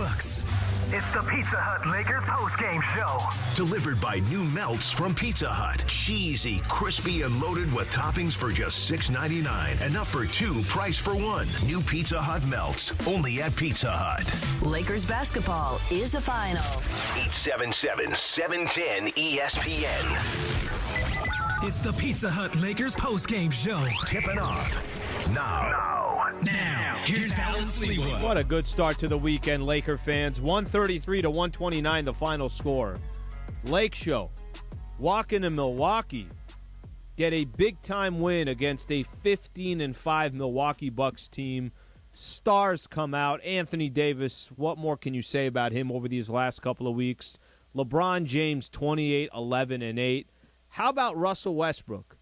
Bucks. It's the Pizza Hut Lakers postgame show. Delivered by new melts from Pizza Hut. Cheesy, crispy, and loaded with toppings for just $6.99. Enough for two, price for one. New Pizza Hut melts. Only at Pizza Hut. Lakers basketball is a final. 877-710 ESPN. It's the Pizza Hut Lakers postgame show. Tipping off now. Now, here's Alan Sliwa. What a good start to the weekend, Laker fans. 133-129, the final score. Lake Show, walking to Milwaukee, get a big-time win against a 15-5 Milwaukee Bucks team. Stars come out. Anthony Davis, what more can you say about him over these last couple of weeks? LeBron James, 28, 11, and 8. How about Russell Westbrook?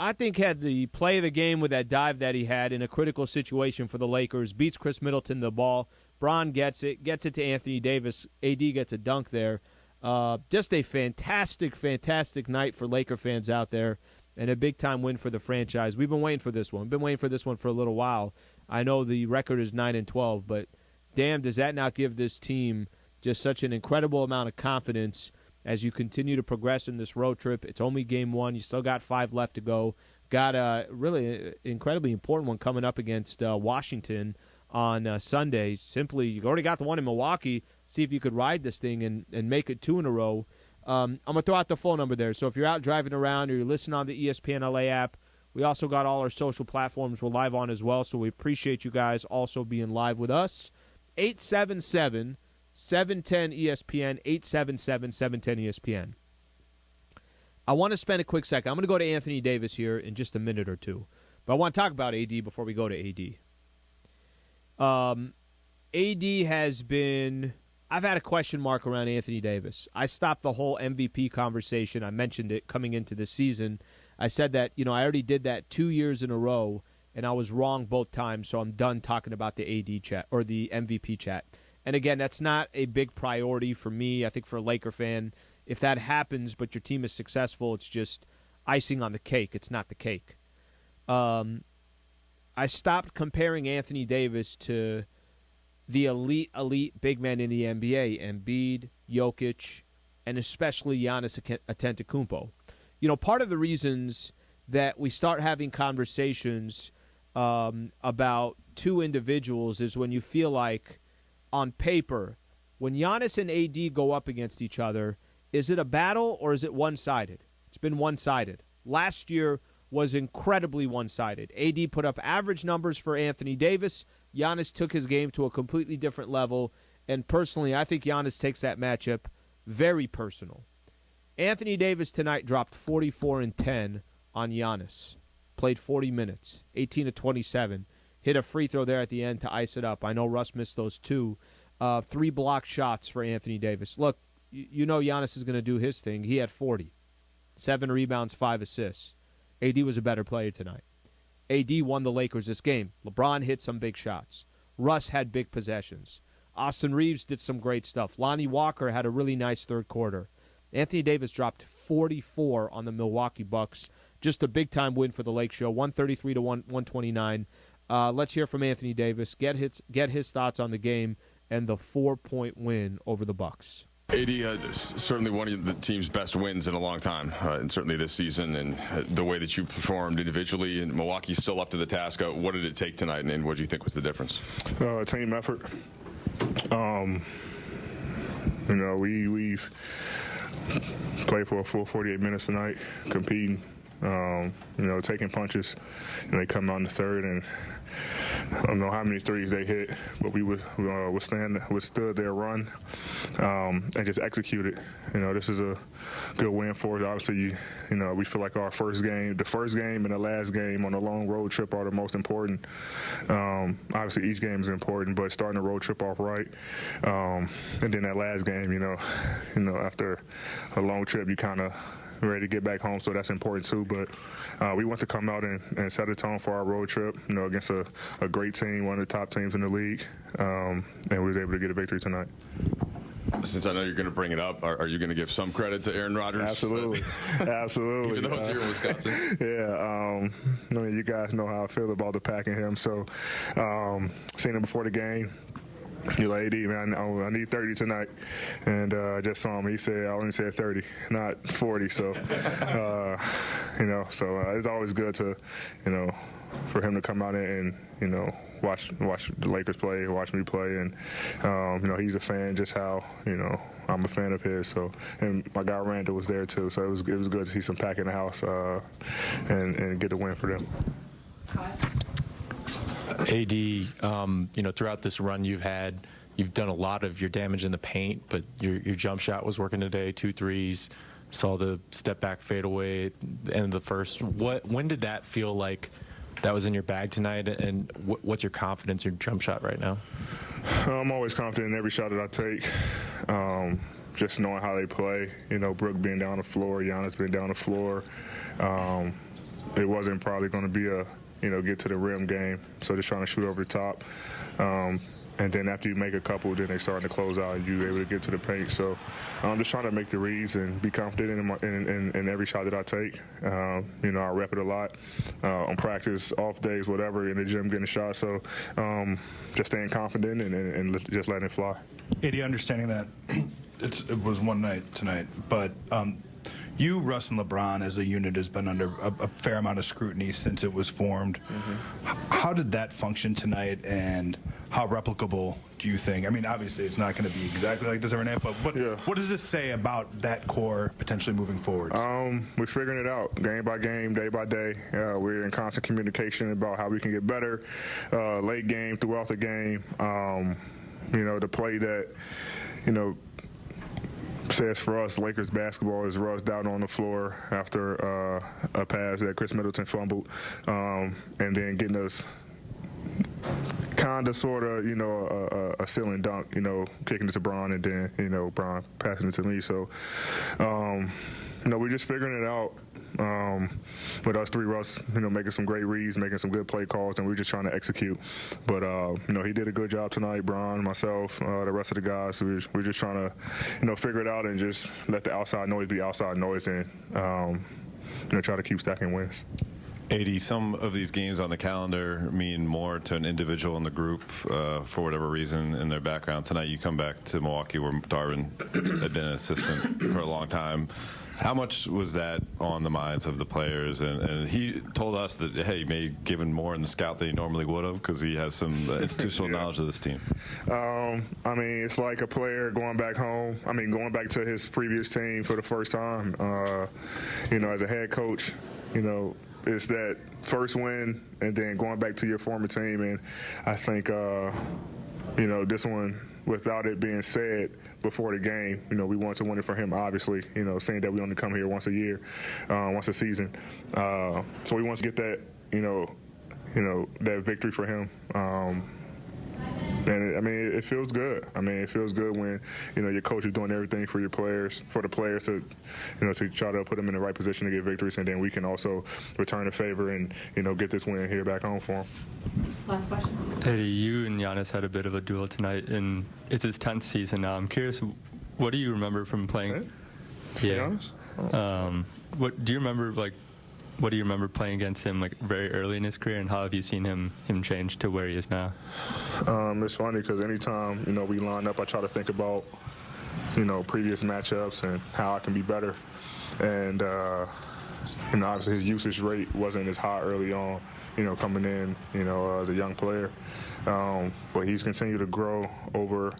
I think had the play of the game with that dive that he had in a critical situation for the Lakers, beats Chris Middleton the ball. Bron gets it to Anthony Davis. AD gets a dunk there. Just a fantastic, fantastic night for Laker fans out there and a big-time win for the franchise. We've been waiting for this one. We've been waiting for this one for a little while. I know the record is 9-12, but damn, does that not give this team just such an incredible amount of confidence as you continue to progress in this road trip. It's only game one. You still got 5 left to go. Got a really incredibly important one coming up against Washington on Sunday. Simply, you already got the one in Milwaukee. See if you could ride this thing and make it 2 in a row. I'm going to throw out the phone number there. So if you're out driving around or you're listening on the ESPNLA app, we also got all our social platforms we're live on as well. So we appreciate you guys also being live with us. 877-710 ESPN, 877-710 ESPN. I want to spend a quick second. I'm going to go to Anthony Davis here in just a minute or two. But I want to talk about AD before we go to AD. AD has been... I've had a question mark around Anthony Davis. I stopped the whole MVP conversation. I mentioned it coming into the season. I said that, I already did that 2 years in a row, and I was wrong both times, so I'm done talking about the AD chat or the MVP chat. And again, that's not a big priority for me. I think for a Laker fan, if that happens but your team is successful, it's just icing on the cake. It's not the cake. I stopped comparing Anthony Davis to the elite big men in the NBA, Embiid, Jokic, and especially Giannis Antetokounmpo. Part of the reasons that we start having conversations about two individuals is when you feel like, on paper, when Giannis and AD go up against each other, is it a battle or is it one-sided? It's been one-sided. Last year was incredibly one-sided. AD put up average numbers for Anthony Davis. Giannis took his game to a completely different level, and personally, I think Giannis takes that matchup very personal. Anthony Davis tonight dropped 44 and 10 on Giannis. Played 40 minutes, 18 to 27. Hit a free throw there at the end to ice it up. I know Russ missed those 2. 3 blocked shots for Anthony Davis. Look, you know Giannis is going to do his thing. He had 40. 7 rebounds, 5 assists. AD was a better player tonight. AD won the Lakers this game. LeBron hit some big shots. Russ had big possessions. Austin Reaves did some great stuff. Lonnie Walker had a really nice third quarter. Anthony Davis dropped 44 on the Milwaukee Bucks. Just a big-time win for the Lake Show, 133-129. Let's hear from Anthony Davis, get his thoughts on the game and the 4-point win over the Bucks. AD certainly one of the team's best wins in a long time, and certainly this season, and the way that you performed individually, and Milwaukee's still up to the task. What did it take tonight, and what do you think was the difference? Team effort. We've played for a full 48 minutes tonight, competing, taking punches, and they come out in the third, and I don't know how many threes they hit, but we withstood their run and just executed. This is a good win for us. Obviously, we feel like the first game and the last game on a long road trip are the most important. Obviously, each game is important, but starting the road trip off right, and then that last game, after a long trip, you kind of ready to get back home, so that's important too. But we want to come out and set a tone for our road trip, against a great team, one of the top teams in the league, and we were able to get a victory tonight. Since I know you're going to bring it up, are you going to give some credit to Aaron Rodgers? Absolutely. Absolutely. Even though it's here in Wisconsin? Yeah. You guys know how I feel about the Pack and him. So, seen him before the game. You're like, AD, man, I need 30 tonight. And I just saw him. He said, I only said 30, not 40. So, it's always good to, for him to come out and watch the Lakers play, watch me play. And, he's a fan just how, I'm a fan of his. So, and my guy Randall was there too. So it was good to see some pack in the house and get the win for them. AD, throughout this run you've done a lot of your damage in the paint, but your jump shot was working today, 2 threes, saw the step back fade away at the end of the first. When did that feel like that was in your bag tonight, and what's your confidence in your jump shot right now? I'm always confident in every shot that I take. Just knowing how they play, Brook being down the floor, Giannis being down the floor. It wasn't probably going to be a get to the rim game. So just trying to shoot over the top. And then after you make a couple, then they starting to close out and you're able to get to the paint. So I'm just trying to make the reads and be confident in every shot that I take. I rep it a lot on practice, off days, whatever, in the gym getting a shot. So just staying confident and just letting it fly. AD, understanding that it was one night tonight, but you, Russ, and LeBron as a unit has been under a fair amount of scrutiny since it was formed. Mm-hmm. How did that function tonight, and how replicable do you think? I mean, obviously it's not going to be exactly like this every night, but what does this say about that core potentially moving forward? We're figuring it out game by game, day by day. We're in constant communication about how we can get better, late game, throughout the game. The play that, says for us, Lakers basketball is Russ down on the floor after a pass that Chris Middleton fumbled, and then getting us kind of sort of, a ceiling dunk, kicking it to Bron, and then, Bron passing it to me. So, we're just figuring it out. With us three, Russ, making some great reads, making some good play calls, and we're just trying to execute. But, he did a good job tonight, Bron, myself, the rest of the guys. We're just trying to, figure it out and just let the outside noise be outside noise and, try to keep stacking wins. AD, some of these games on the calendar mean more to an individual in the group for whatever reason in their background. Tonight you come back to Milwaukee where Darvin had been an assistant for a long time. How much was that on the minds of the players? And he told us that, hey, he may have given more in the scout than he normally would have because he has some institutional knowledge of this team. It's like a player going back home. Going back to his previous team for the first time. As a head coach, it's that first win and then going back to your former team. And I think, this one, without it being said before the game, we want to win it for him, obviously, saying that we only come here once a year, once a season. So we want to get that, that victory for him. And it feels good. It feels good when, your coach is doing everything for your players, for the players to, to try to put them in the right position to get victories, and then we can also return the favor and, get this win here back home for them. Last question. Hey, you and Giannis had a bit of a duel tonight, and it's his 10th season now. I'm curious, what do you remember from playing? Yeah. What do you remember, what do you remember playing against him very early in his career, and how have you seen him change to where he is now? It's funny because anytime we line up, I try to think about previous matchups and how I can be better. And obviously his usage rate wasn't as high early on, coming in, as a young player. But he's continued to grow over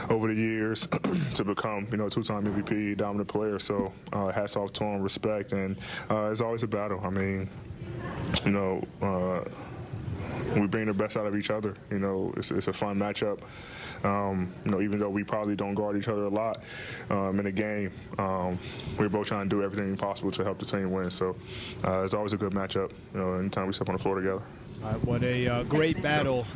the years to become, two-time MVP, dominant player. So hats off to him, respect, and it's always a battle. We bring the best out of each other. It's a fun matchup. Even though we probably don't guard each other a lot in a game, we're both trying to do everything possible to help the team win. So it's always a good matchup, anytime we step on the floor together. All right, what a great battle.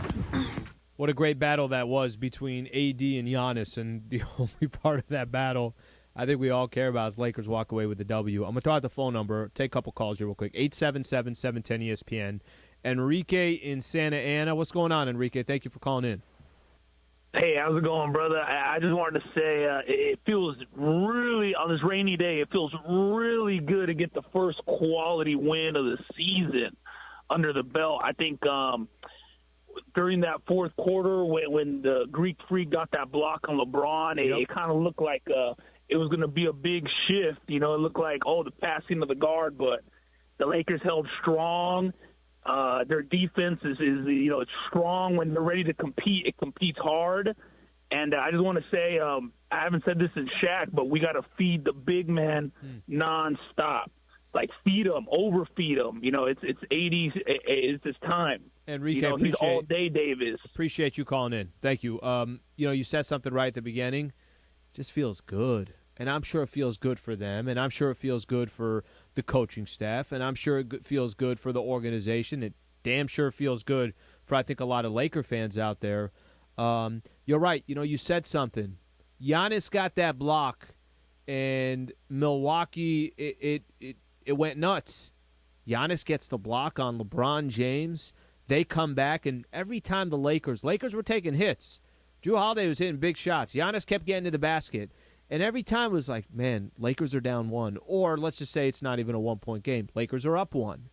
What a great battle that was between AD and Giannis, and the only part of that battle I think we all care about is Lakers walk away with the W. I'm going to throw out the phone number, take a couple calls here real quick, 877-710-ESPN. Enrique in Santa Ana. What's going on, Enrique? Thank you for calling in. Hey, how's it going, brother? I just wanted to say it feels really, on this rainy day, it feels really good to get the first quality win of the season under the belt. I think during that fourth quarter when the Greek Freak got that block on LeBron, it kind of looked like it was going to be a big shift. You know, it looked like, the passing of the guard, but the Lakers held strong. Their defense is it's strong when they're ready to compete. It competes hard. And I just want to say, I haven't said this in Shaq, but we got to feed the big man nonstop. Like, feed him, overfeed him. You know, it's 80s. It's his time. Enrique, he's all day Davis. Appreciate you calling in. Thank you. You said something right at the beginning. Just feels good. And I'm sure it feels good for them. And I'm sure it feels good for the coaching staff. And I'm sure it feels good for the organization. It damn sure feels good for, I think, a lot of Laker fans out there. You're right. You said something. Giannis got that block, and Milwaukee, it went nuts. Giannis gets the block on LeBron James. They come back, and every time the Lakers were taking hits. Drew Holiday was hitting big shots. Giannis kept getting to the basket. And every time it was like, man, Lakers are down 1. Or let's just say it's not even a 1-point game. Lakers are up 1.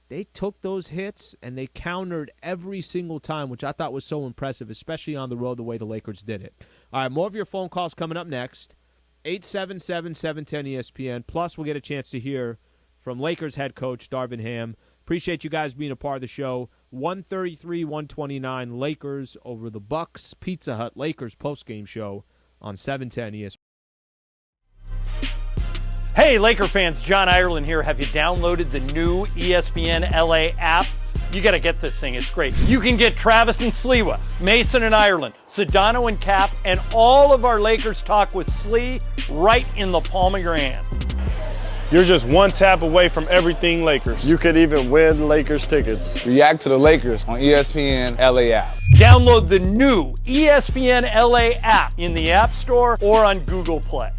They took those hits, and they countered every single time, which I thought was so impressive, especially on the road the way the Lakers did it. All right, more of your phone calls coming up next. 877-710-ESPN. Plus, we'll get a chance to hear from Lakers head coach Darvin Ham. Appreciate you guys being a part of the show. 133-129 Lakers over the Bucks. Pizza Hut Lakers postgame show on 710 ESPN. Hey, Laker fans, John Ireland here. Have you downloaded the new ESPNLA app? You got to get this thing. It's great. You can get Travis and Sliwa, Mason and Ireland, Sedano and Cap, and all of our Lakers talk with Slee right in the palm of your hand. You're just one tap away from everything Lakers. You could even win Lakers tickets. React to the Lakers on ESPNLA app. Download the new ESPNLA app in the App Store or on Google Play.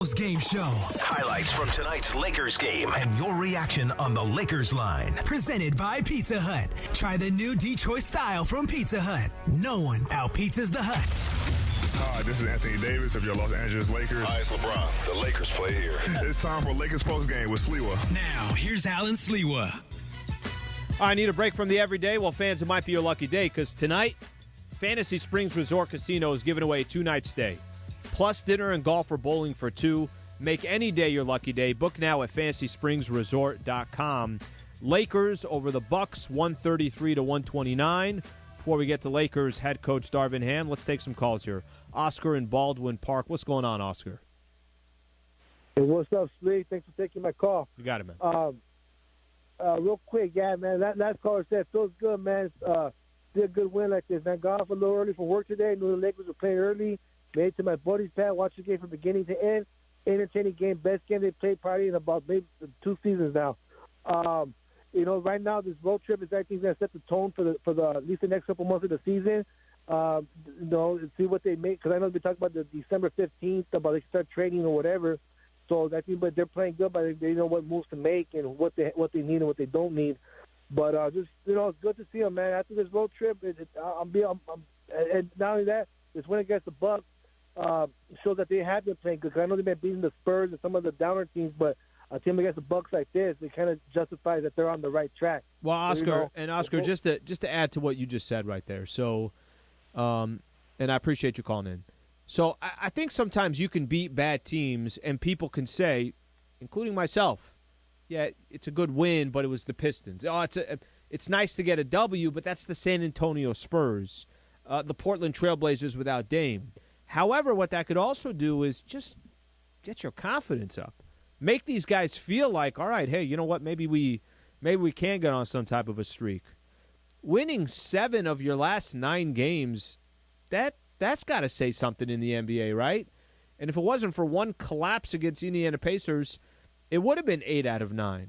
Postgame show. Highlights from tonight's Lakers game and your reaction on the Lakers line. Presented by Pizza Hut. Try the new Detroit style from Pizza Hut. No one out-pizzas the Hut. Hi, this is Anthony Davis of your Los Angeles Lakers. Hi, it's LeBron. The Lakers play here. It's time for Lakers postgame with Sliwa. Now, here's Alan Sliwa. I need a break from the everyday. Well, fans, it might be your lucky day because tonight, Fantasy Springs Resort Casino is giving away a 2-night stay, plus dinner and golf or bowling for 2. Make any day your lucky day. Book now at FantasySpringsResort.com. Lakers over the Bucks, 133-129. Before we get to Lakers head coach Darvin Ham, let's take some calls here. Oscar in Baldwin Park. What's going on, Oscar? Hey, what's up, Slee? Thanks for taking my call. You got it, man. Real quick, man. That last caller said feels good, man. Did a good win like this, man. Got off a little early for work today. Knew the Lakers were playing early. Made it to my buddy's pad. Watched the game from beginning to end. Entertaining game. Best game they played probably in about maybe 2 seasons now. Right now this road trip is I think going to set the tone for the at least the next couple months of the season. See what they make, because I know they talked about the December 15th about they start trading or whatever. So I think, but they're playing good, but they know what moves to make and what they need and what they don't need. But it's good to see them, man. After this road trip, and not only that, this win against the Bucks shows that they have been playing good. Because I know they've been beating the Spurs and some of the downer teams, but a team against the Bucks like this, it kind of justifies that they're on the right track. Well, Oscar, just to add to what you just said right there. So, and I appreciate you calling in. So I think sometimes you can beat bad teams, and people can say, including myself, yeah, it's a good win, but it was the Pistons. Oh, it's nice to get a W, but that's the San Antonio Spurs, the Portland Trailblazers without Dame. However, what that could also do is just get your confidence up. Make these guys feel like, all right, hey, you know what? Maybe we can get on some type of a streak. Winning 7 of your last 9 games, that's got to say something in the NBA, right? And if it wasn't for one collapse against the Indiana Pacers, it would have been 8 out of 9.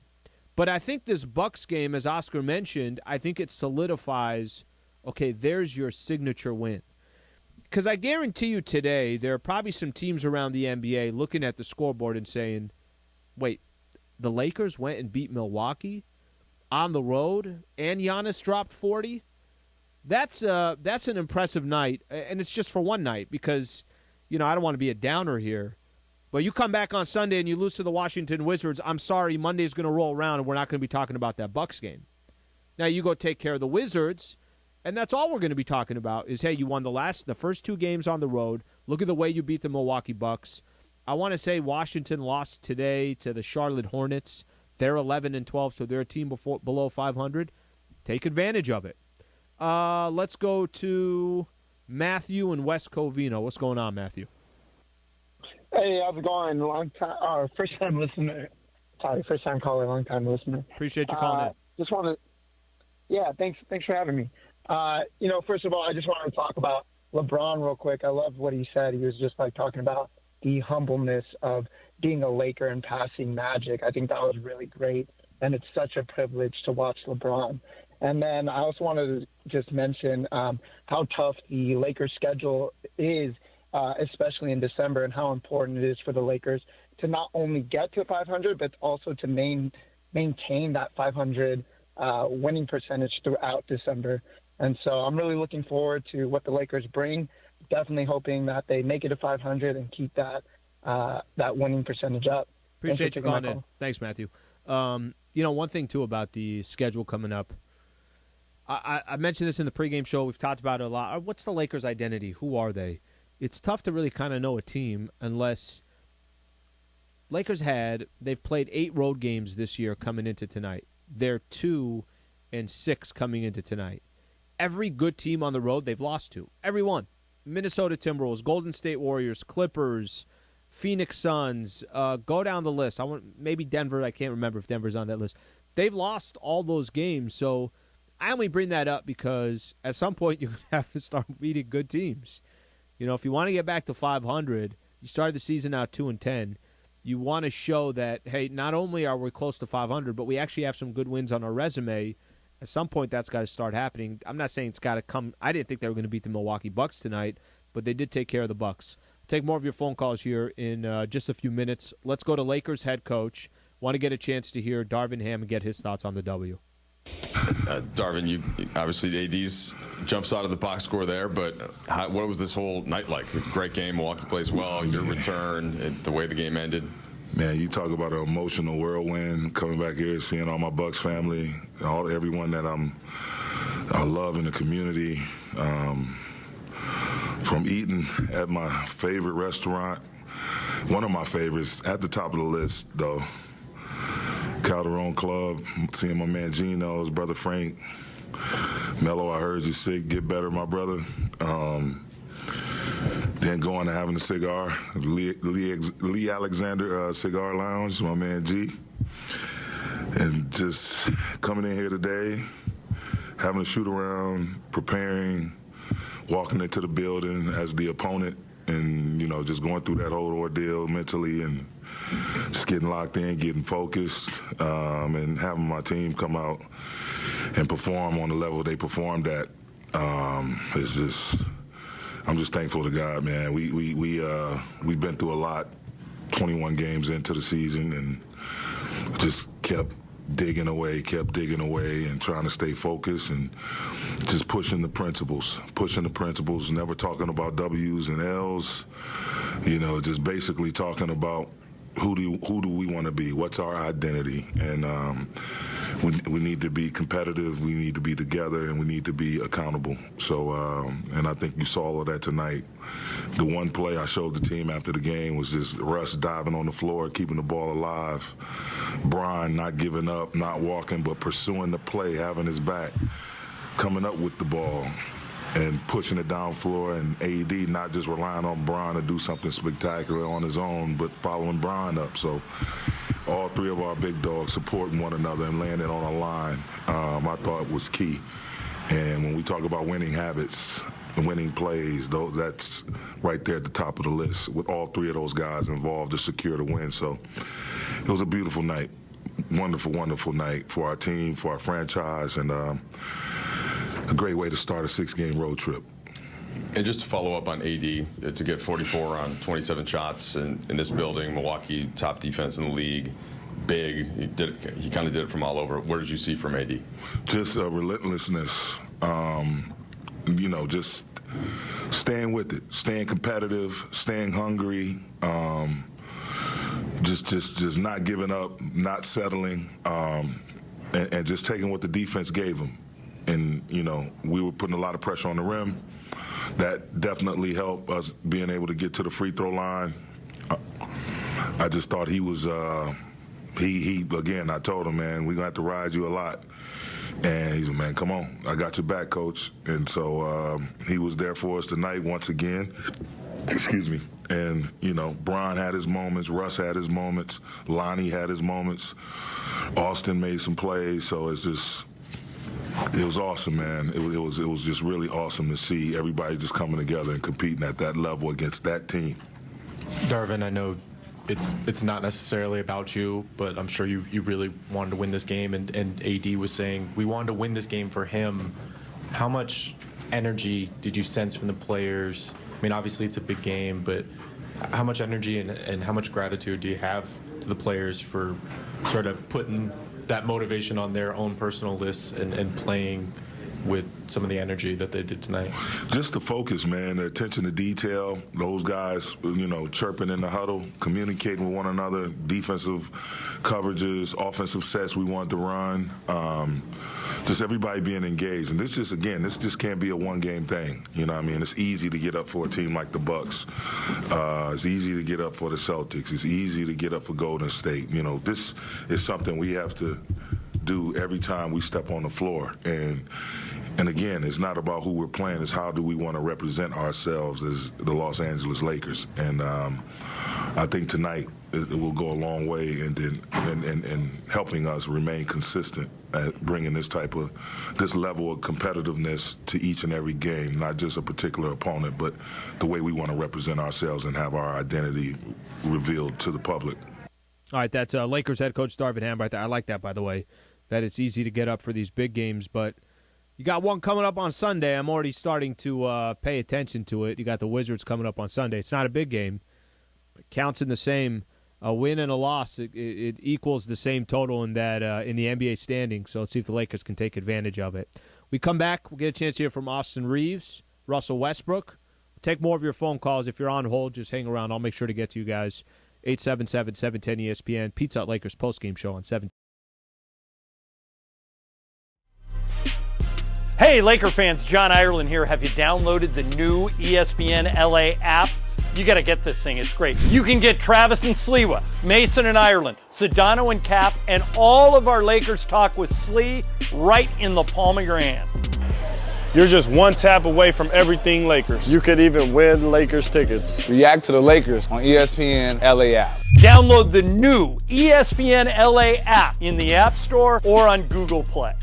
But I think this Bucks game, as Oscar mentioned, I think it solidifies, okay, there's your signature win. Because I guarantee you today, there are probably some teams around the NBA looking at the scoreboard and saying, wait, the Lakers went and beat Milwaukee on the road and Giannis dropped 40? That's an impressive night, and it's just for one night because, I don't want to be a downer here. But you come back on Sunday and you lose to the Washington Wizards, I'm sorry, Monday's going to roll around and we're not going to be talking about that Bucks game. Now you go take care of the Wizards, and that's all we're going to be talking about is, hey, you won the first 2 games on the road. Look at the way you beat the Milwaukee Bucks. I want to say Washington lost today to the Charlotte Hornets. They're 11-12, so they're a team below 500. Take advantage of it. Let's go to Matthew in West Covina. What's going on, Matthew? Hey, how's it going? Long time, first time listener. Sorry, first time caller, long time listener. Appreciate you calling in. Just want to, thanks for having me. First of all, I just want to talk about LeBron real quick. I love what he said. He was just talking about the humbleness of being a Laker and passing Magic. I think that was really great, and it's such a privilege to watch LeBron. And then I also wanted to just mention how tough the Lakers schedule is, especially in December, and how important it is for the Lakers to not only get to 500, but also to maintain that 500 winning percentage throughout December. And so I'm really looking forward to what the Lakers bring. Definitely hoping that they make it to 500 and keep that winning percentage up. Appreciate you calling in. Thanks, Matthew. One thing, too, about the schedule coming up, I mentioned this in the pregame show. We've talked about it a lot. What's the Lakers' identity? Who are they? It's tough to really kind of know a team unless they've played 8 road games this year coming into tonight. They're 2-6 coming into tonight. Every good team on the road they've lost to. Every one. Minnesota Timberwolves, Golden State Warriors, Clippers, Phoenix Suns, go down the list. Maybe Denver. I can't remember if Denver's on that list. They've lost all those games, so I only bring that up because at some point you have to start beating good teams. If you want to get back to 500, you started the season out 2-10. You want to show that, hey, not only are we close to 500, but we actually have some good wins on our resume. At some point, that's got to start happening. I'm not saying it's got to come. I didn't think they were going to beat the Milwaukee Bucks tonight, but they did take care of the Bucks. Take more of your phone calls here in just a few minutes. Let's go to Lakers head coach. Want to get a chance to hear Darvin Ham and get his thoughts on the W. Darvin, you obviously AD's jumps out of the box score there, but what was this whole night like? Great game. Milwaukee plays well. Your return, and the way the game ended. Man, you talk about an emotional whirlwind coming back here, seeing all my Bucks family, everyone that I love in the community. from eating at my favorite restaurant, one of my favorites, at the top of the list, though, Calderon Club, seeing my man Gino, his brother Frank. Mello, I heard you sick, get better, my brother. Then going and having a cigar, Lee Alexander Cigar Lounge, my man G. And just coming in here today, having a shoot around, preparing, walking into the building as the opponent, and, you know, just going through that whole ordeal mentally and just getting locked in, getting focused, and having my team come out and perform on the level they performed at. It's just, I'm just thankful to God, man. We've been through a lot, 21 games into the season, and just kept digging away and trying to stay focused and just pushing the principles, never talking about W's and L's, you know, just basically talking about who do we want to be, what's our identity, and we need to be competitive, we need to be together, and we need to be accountable. So, and I think you saw all of that tonight. The one play I showed the team after the game was just Russ diving on the floor, keeping the ball alive. Brian not giving up, not walking, but pursuing the play, having his back, coming up with the ball and pushing it down floor, and AD not just relying on Brian to do something spectacular on his own, but following Brian up. So all three of our big dogs supporting one another and landing on a line, I thought was key. And when we talk about winning habits, winning plays, that's right there at the top of the list with all three of those guys involved to secure the win. So it was a beautiful night, wonderful, wonderful night for our team, for our franchise, and a great way to start a 6-game road trip. And just to follow up on AD, to get 44 on 27 shots in this building, Milwaukee, top defense in the league, big. He kind of did it from all over. What did you see from AD? Just a relentlessness, you know, just staying with it, staying competitive, staying hungry, just not giving up, not settling, and just taking what the defense gave him. And, you know, we were putting a lot of pressure on the rim. That definitely helped us being able to get to the free throw line. I just thought he was, he again, I told him, man, we're going to have to ride you a lot. And he's like, man, come on, I got your back, coach. And so he was there for us tonight once again. Excuse me. And, you know, Brian had his moments, Russ had his moments, Lonnie had his moments, Austin made some plays. So it's just, it was awesome, man. It was just really awesome to see everybody just coming together and competing at that level against that team. Darvin, I know it's not necessarily about you, but I'm sure you really wanted to win this game, and AD was saying we wanted to win this game for him. How much energy did you sense from the players? I mean, obviously it's a big game, but how much energy and how much gratitude do you have to the players for sort of putting that motivation on their own personal lists and playing with some of the energy that they did tonight? Just the focus, man, the attention to detail, those guys, you know, chirping in the huddle, communicating with one another, defensive coverages, offensive sets we wanted to run, just everybody being engaged. And this just can't be a one-game thing. You know what I mean? It's easy to get up for a team like the Bucks. It's easy to get up for the Celtics. It's easy to get up for Golden State. You know, this is something we have to do every time we step on the floor. And again, it's not about who we're playing. It's how do we want to represent ourselves as the Los Angeles Lakers. And I think tonight it will go a long way in helping us remain consistent at bringing this level of competitiveness to each and every game, not just a particular opponent, but the way we want to represent ourselves and have our identity revealed to the public. All right, that's Lakers head coach Darvin Ham right there. I like that, by the way, that it's easy to get up for these big games, but you got one coming up on Sunday. I'm already starting to pay attention to it. You got the Wizards coming up on Sunday. It's not a big game. It counts in the same. A win and a loss, it equals the same total in that in the NBA standings. So let's see if the Lakers can take advantage of it. We come back. We'll get a chance to hear from Austin Reaves, Russell Westbrook. We'll take more of your phone calls. If you're on hold, just hang around. I'll make sure to get to you guys. 877-710-ESPN. Pizza Hut Lakers postgame show on 7. Hey, Laker fans, John Ireland here. Have you downloaded the new ESPNLA app? You got to get this thing. It's great. You can get Travis and Sliwa, Mason and Ireland, Sedano and Cap, and all of our Lakers talk with Slee right in the palm of your hand. You're just one tap away from everything Lakers. You could even win Lakers tickets. React to the Lakers on ESPNLA app. Download the new ESPNLA app in the App Store or on Google Play.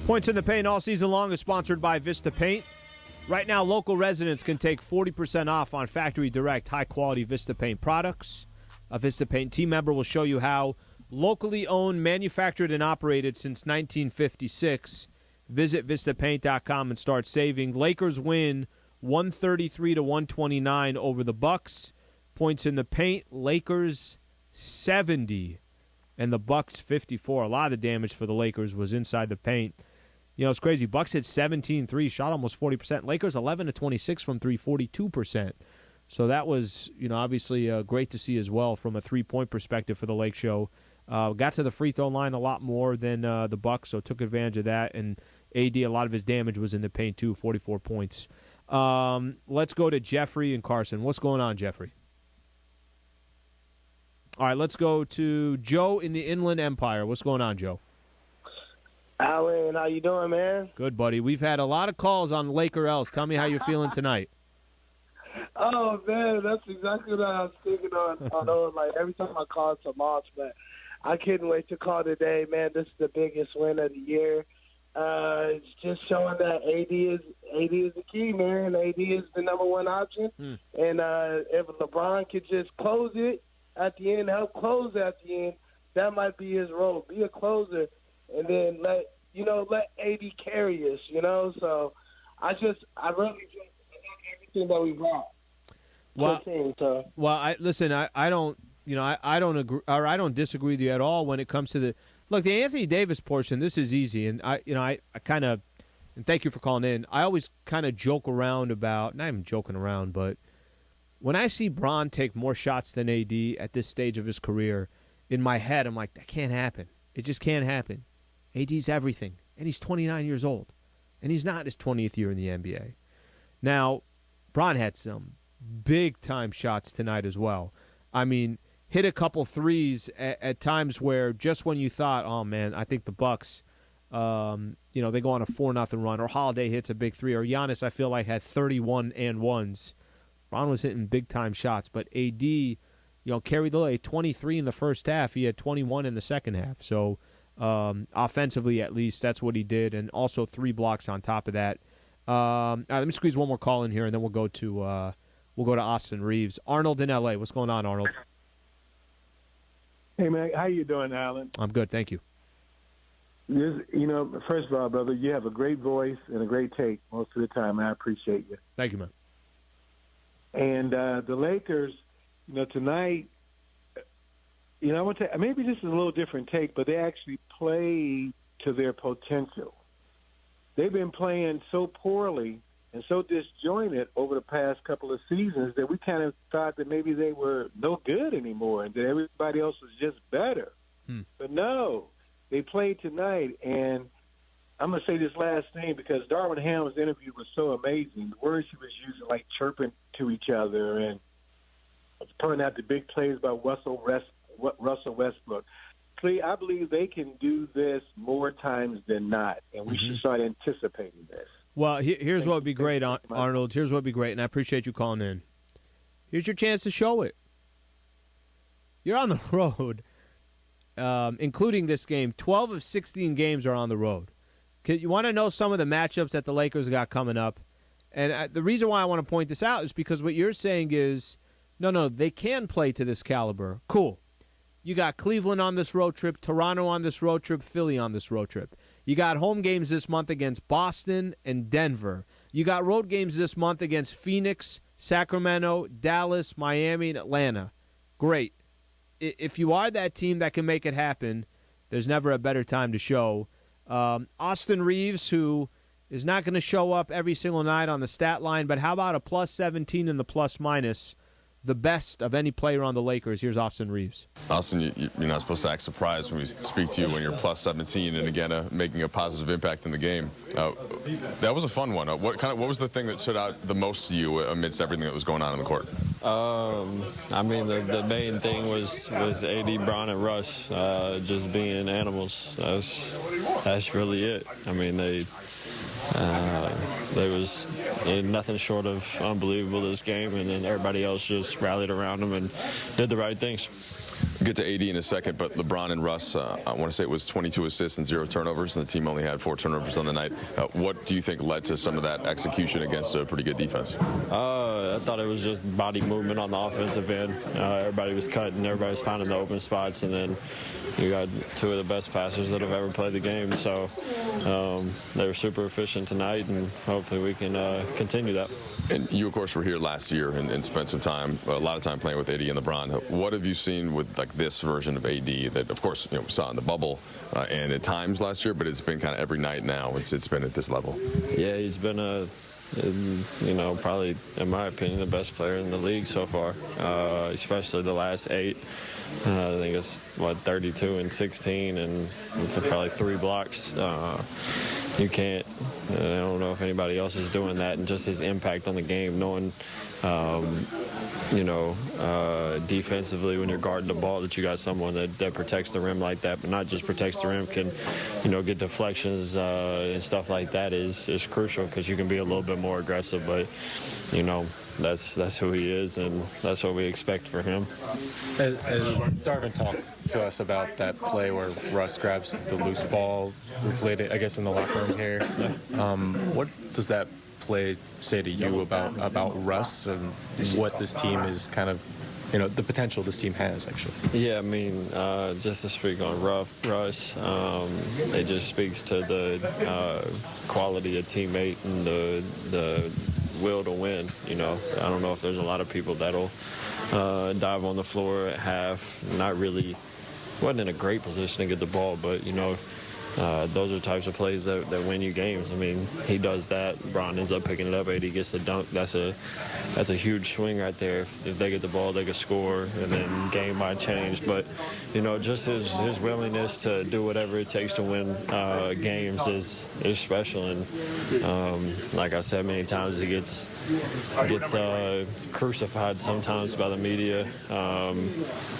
Points in the Paint all season long is sponsored by Vista Paint. Right now, local residents can take 40% off on factory direct high-quality Vista Paint products. A Vista Paint team member will show you how. Locally owned, manufactured, and operated since 1956. Visit VistaPaint.com and start saving. Lakers win 133-129 over the Bucks. Points in the Paint, Lakers 70 and the Bucks 54. A lot of the damage for the Lakers was inside the paint. You know, it's crazy. Bucks hit 17 threes, shot almost 40%. Lakers 11-26 from 3, 42%. So that was, you know, obviously great to see as well from a three-point perspective for the Lake Show. Got to the free throw line a lot more than the Bucks, so took advantage of that. And AD, a lot of his damage was in the paint too, 44 points. Let's go to Jeffrey and Carson. What's going on, Jeffrey? All right, let's go to Joe in the Inland Empire. What's going on, Joe? Alan, how you doing, man? Good, buddy. We've had a lot of calls on Laker L's. Tell me how you're feeling tonight. Oh, man, that's exactly what I was thinking on like, every time I call to March, man. I couldn't wait to call today, man. This is the biggest win of the year. It's just showing that AD is the key, man. AD is the number one option. And if LeBron could just close it at the end, help close at the end, that might be his role. Be a closer, and then let AD carry us, you know. So I really just like everything that we brought. I don't agree, or I don't disagree with you at all when it comes to the look. The Anthony Davis portion, this is easy, and I kind of, and thank you for calling in. I always kind of joke around about, not even joking around, but when I see Bron take more shots than AD at this stage of his career, in my head, I'm like, that can't happen. It just can't happen. AD's everything, and he's 29 years old, and he's not in his 20th year in the NBA. Now, Bron had some big-time shots tonight as well. I mean, hit a couple threes at times where just when you thought, oh, man, I think the Bucks, they go on a 4-0 run, or Holiday hits a big three, or Giannis, I feel like, had 31 and ones. Bron was hitting big-time shots, but AD, carried the load. 23 in the first half. He had 21 in the second half. So offensively, at least, that's what he did, and also 3 blocks on top of that. All right, let me squeeze one more call in here, and then we'll go to Austin Reaves. Arnold in L.A. What's going on, Arnold? Hey, man. How you doing, Alan? I'm good, thank you. First of all, brother, you have a great voice and a great take most of the time, and I appreciate you. Thank you, man. And the Lakers, tonight, I want to maybe this is a little different take, but they actually play to their potential. They've been playing so poorly and so disjointed over the past couple of seasons that we kind of thought that maybe they were no good anymore and that everybody else was just better. But no, they played tonight, and I'm going to say this last thing because Darvin Ham's interview was so amazing. The words he was using, like chirping to each other and pointing out the big plays by Russell Westbrook. I believe they can do this more times than not, and we should start anticipating this. Well, here's what would be great, Arnold. Here's what would be great, and I appreciate you calling in. Here's your chance to show it. You're on the road, including this game. 12 of 16 games are on the road. You want to know some of the matchups that the Lakers got coming up? And the reason why I want to point this out is because what you're saying is, no, they can play to this caliber. Cool. You got Cleveland on this road trip, Toronto on this road trip, Philly on this road trip. You got home games this month against Boston and Denver. You got road games this month against Phoenix, Sacramento, Dallas, Miami, and Atlanta. Great. If you are that team that can make it happen, there's never a better time to show. Austin Reaves, who is not going to show up every single night on the stat line, but how about a plus 17 in the plus-minus? The best of any player on the Lakers. Here's Austin Reaves. Austin, you're not supposed to act surprised when we speak to you when you're plus 17 and again making a positive impact in the game. That was a fun one. What was the thing that stood out the most to you amidst everything that was going on in the court? The main thing was AD, Bron, and Russ just being animals. That's really it. There was nothing short of unbelievable this game, and then everybody else just rallied around them and did the right things. We'll get to AD in a second, but LeBron and Russ, I want to say it was 22 assists and 0 turnovers, and the team only had 4 turnovers on the night. What do you think led to some of that execution against a pretty good defense? I thought it was just body movement on the offensive end. Everybody was cutting, everybody was finding the open spots, and then you got 2 of the best passers that have ever played the game. So they were super efficient tonight, and hopefully we can continue that. And you, of course, were here last year and spent some time, a lot of time playing with AD and LeBron. What have you seen with this version of AD that, of course, we saw in the bubble and at times last year, but it's been kind of every night now. It's been at this level. Yeah, he's been probably, in my opinion, the best player in the league so far, especially the last 8. I think it's, 32 and 16 and probably 3 blocks. You can't, I don't know if anybody else is doing that, and just his impact on the game, knowing, defensively when you're guarding the ball that you got someone that protects the rim like that, but not just protects the rim, can, get deflections and stuff like that is crucial because you can be a little bit more aggressive, but, that's who he is, and that's what we expect for him. As Darvin talked to us about that play where Russ grabs the loose ball, we played it, I guess, in the locker room here. Yeah. What does that play say to you about Russ and what this team is kind of, the potential this team has, actually? Yeah, just to speak on Russ, it just speaks to the quality of teammate and the will to win. I don't know if there's a lot of people that'll dive on the floor at half, not really, wasn't in a great position to get the ball, but those are types of plays that win you games. I mean, he does that. LeBron ends up picking it up. AD gets the dunk. That's a huge swing right there. If they get the ball, they can score, and then game might change. But, just his willingness to do whatever it takes to win games is special. And like I said many times, he gets crucified sometimes by the media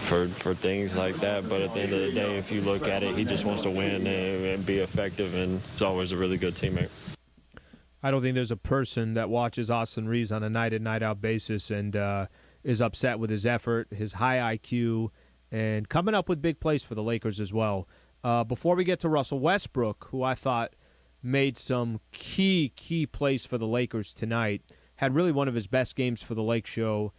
for things like that. But at the end of the day, if you look at it, he just wants to win and be effective, and he's always a really good teammate. I don't think there's a person that watches Austin Reaves on a night-in, night-out basis and is upset with his effort, his high IQ, and coming up with big plays for the Lakers as well. Before we get to Russell Westbrook, who I thought made some key plays for the Lakers tonight, had really one of his best games for the Lake Show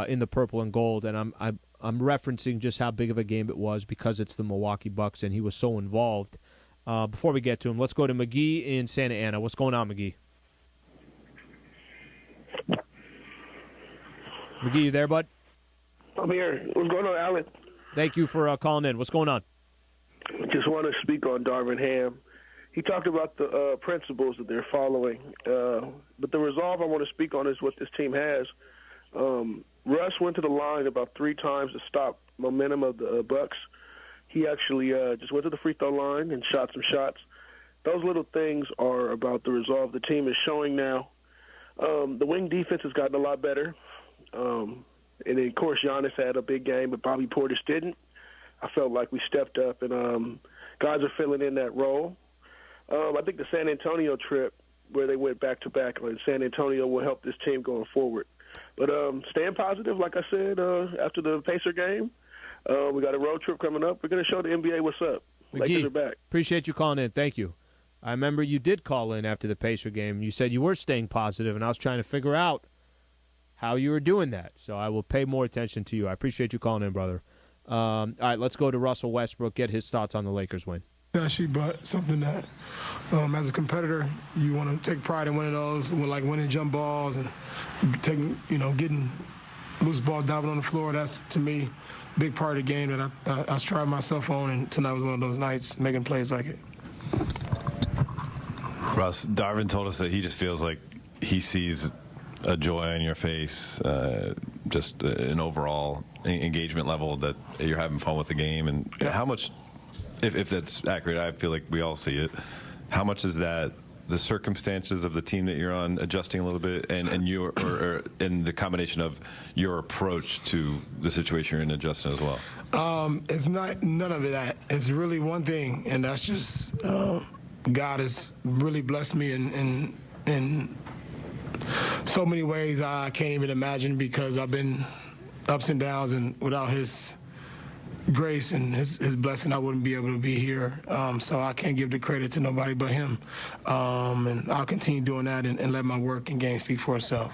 in the purple and gold, and I'm referencing just how big of a game it was because it's the Milwaukee Bucks and he was so involved. Before we get to him, let's go to McGee in Santa Ana. What's going on, McGee? McGee, you there, bud? I'm here. What's going on, Alan? Thank you for calling in. What's going on? Just want to speak on Darvin Ham. He talked about the principles that they're following. But the resolve I want to speak on is what this team has. Russ went to the line about 3 times to stop momentum of the Bucks. He actually just went to the free throw line and shot some shots. Those little things are about the resolve the team is showing now. The wing defense has gotten a lot better. And then, of course, Giannis had a big game, but Bobby Portis didn't. I felt like we stepped up, and guys are filling in that role. I think the San Antonio trip, where they went back-to-back in San Antonio, will help this team going forward. But staying positive, like I said, after the Pacer game, we got a road trip coming up. We're going to show the NBA what's up. Lakers are back. Appreciate you calling in. Thank you. I remember you did call in after the Pacer game. You said you were staying positive, and I was trying to figure out how you were doing that. So I will pay more attention to you. I appreciate you calling in, brother. All right, let's go to Russell Westbrook, get his thoughts on the Lakers win. Actually, but something that, as a competitor, you want to take pride in winning those, like winning jump balls and getting loose balls diving on the floor. That's, to me, a big part of the game that I strive myself on, and tonight was one of those nights, making plays like it. Russ, Darvin told us that he just feels like he sees a joy on your face, just an overall engagement level that you're having fun with the game. And how much, if that's accurate, I feel like we all see it. How much is that the circumstances of the team that you're on adjusting a little bit, and your or in the combination of your approach to the situation you're in adjusting as well? It's not none of that. It's really one thing, and that's just God has really blessed me in so many ways I can't even imagine, because I've been ups and downs, and without His grace and his blessing, I wouldn't be able to be here. So I can't give the credit to nobody but Him. And I'll continue doing that and let my work and game speak for itself.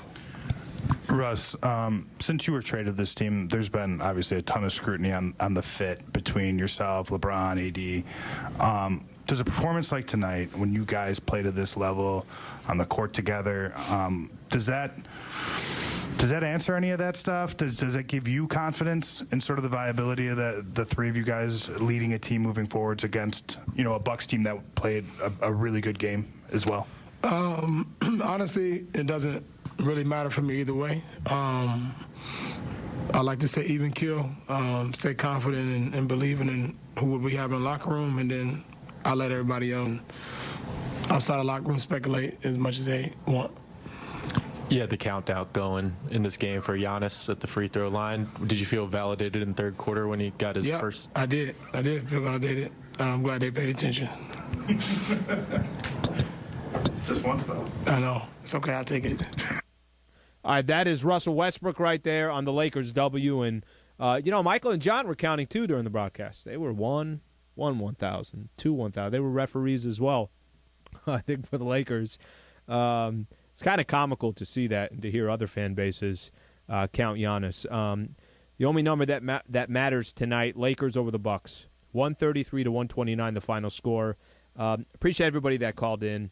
Russ, since you were traded to this team, there's been obviously a ton of scrutiny on the fit between yourself, LeBron, AD. Does a performance like tonight, when you guys play to this level on the court together, does that answer any of that stuff? Does it give you confidence in sort of the viability of the three of you guys leading a team moving forwards against, a Bucks team that played a really good game as well? Honestly, it doesn't really matter for me either way. I like to say even kill, stay confident and believing in who we have in the locker room, and then I let everybody else outside the locker room speculate as much as they want. You had the countdown going in this game for Giannis at the free throw line. Did you feel validated in the third quarter when he got his first? I did feel validated. I'm glad they paid attention. Just once, though. I know. It's okay. I'll take it. All right, that is Russell Westbrook right there on the Lakers W. And, Michael and John were counting, too, during the broadcast. They were 1,000, 2 1,000. They were referees as well, I think, for the Lakers. It's kind of comical to see that and to hear other fan bases count Giannis. The only number that matters tonight, Lakers over the Bucks, 133-129, the final score. Appreciate everybody that called in.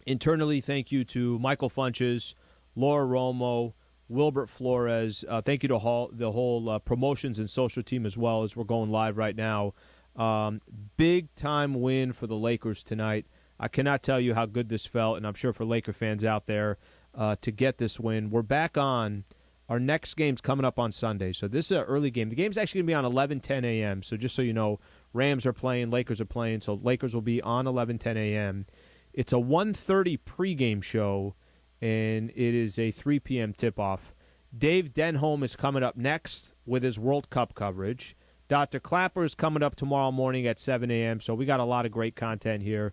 Internally, thank you to Michael Funches, Laura Romo, Wilbert Flores. Thank you to the whole promotions and social team as well, as we're going live right now. Big-time win for the Lakers tonight. I cannot tell you how good this felt, and I'm sure for Laker fans out there, to get this win. We're back on. Our next game's coming up on Sunday, so this is an early game. The game's actually going to be on 11:10 a.m., so just so you know, Rams are playing, Lakers are playing, so Lakers will be on 11:10 a.m. It's a 1:30 pregame show, and it is a 3 p.m. tip-off. Dave Denholm is coming up next with his World Cup coverage. Dr. Clapper is coming up tomorrow morning at 7 a.m., so we got a lot of great content here.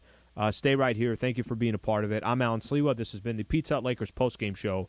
Stay right here. Thank you for being a part of it. I'm Alan Sliwa. This has been the Pizza Hut Lakers postgame show